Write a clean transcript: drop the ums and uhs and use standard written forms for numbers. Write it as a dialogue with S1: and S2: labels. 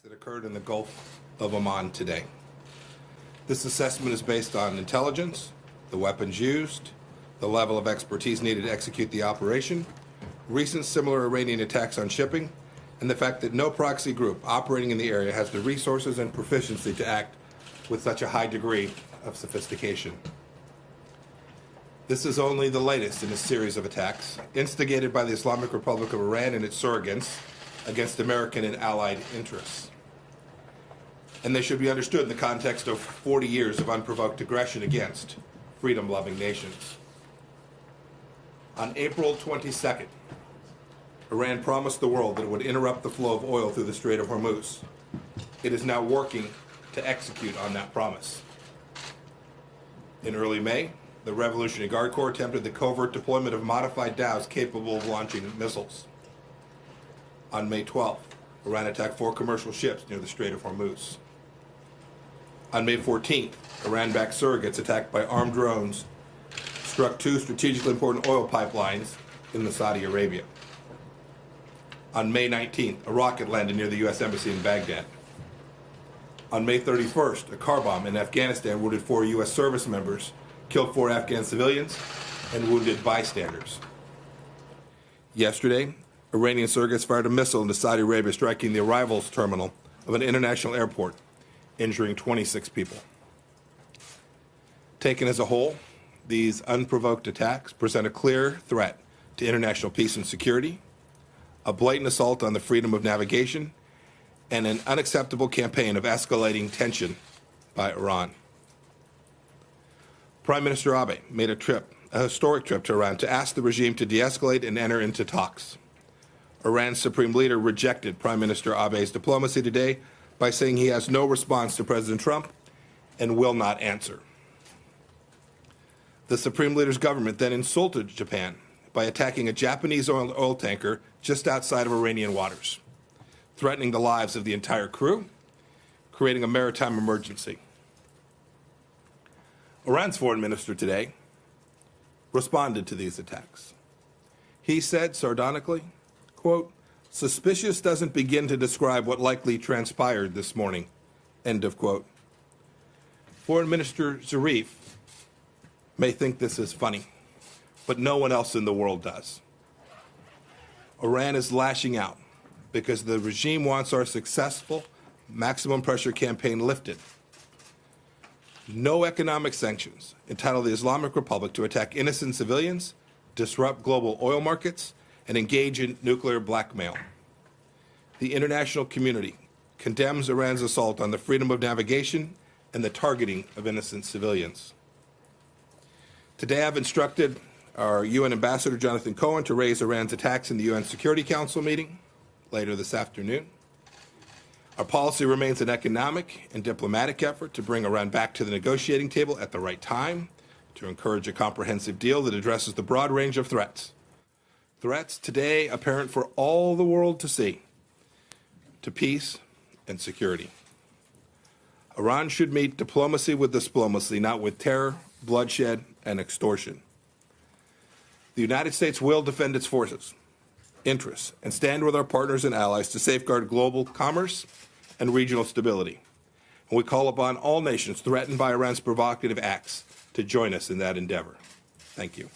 S1: that occurred in the Gulf of Oman today. This assessment is based on intelligence, the weapons used, the level of expertise needed to execute the operation, recent similar Iranian attacks on shipping, and the fact that no proxy group operating in the area has the resources and proficiency to act with such a high degree of sophistication. This is only the latest in a series of attacks instigated by the Islamic Republic of Iran and its surrogates against American and allied interests. And they should be understood in the context of 40 years of unprovoked aggression against freedom-loving nations. On April 22nd, Iran promised the world that it would interrupt the flow of oil through the Strait of Hormuz. It is now working to execute on that promise. In early May, the Revolutionary Guard Corps attempted the covert deployment of modified dhows capable of launching missiles. On May 12th, Iran attacked 4 commercial ships near the Strait of Hormuz. On May 14th, Iran-backed surrogates attacked by armed drones struck 2 strategically important oil pipelines in Saudi Arabia. On May 19th, a rocket landed near the U.S. Embassy in Baghdad. On May 31st, a car bomb in Afghanistan wounded 4 U.S. service members, killed 4 Afghan civilians, and wounded bystanders. Yesterday, Iranian surrogates fired a missile into Saudi Arabia, striking the arrivals terminal of an international airport, injuring 26 people. Taken as a whole, these unprovoked attacks present a clear threat to international peace and security, a blatant assault on the freedom of navigation, and an unacceptable campaign of escalating tension by Iran. Prime Minister Abe made a historic trip to Iran to ask the regime to de-escalate and enter into talks. Iran's supreme leader rejected Prime Minister Abe's diplomacy today by saying he has no response to President Trump and will not answer. The supreme leader's government then insulted Japan by attacking a Japanese oil tanker just outside of Iranian waters, threatening the lives of the entire crew, creating a maritime emergency. Iran's foreign minister today responded to these attacks. He said sardonically, quote, "Suspicious doesn't begin to describe what likely transpired this morning," end of quote. Foreign Minister Zarif may think this is funny, but no one else in the world does. Iran is lashing out because the regime wants our successful maximum pressure campaign lifted. No economic sanctions entitle the Islamic Republic to attack innocent civilians, disrupt global oil markets, and engage in nuclear blackmail. The international community condemns Iran's assault on the freedom of navigation and the targeting of innocent civilians. Today I've instructed our UN Ambassador Jonathan Cohen to raise Iran's attacks in the UN Security Council meeting later this afternoon. Our policy remains an economic and diplomatic effort to bring Iran back to the negotiating table at the right time, to encourage a comprehensive deal that addresses the broad range of threats. Threats today apparent for all the world to see, to peace and security. Iran should meet diplomacy with diplomacy, not with terror, bloodshed, and extortion. The United States will defend its forces, interests, and stand with our partners and allies to safeguard global commerce and regional stability. And we call upon all nations threatened by Iran's provocative acts to join us in that endeavor. Thank you.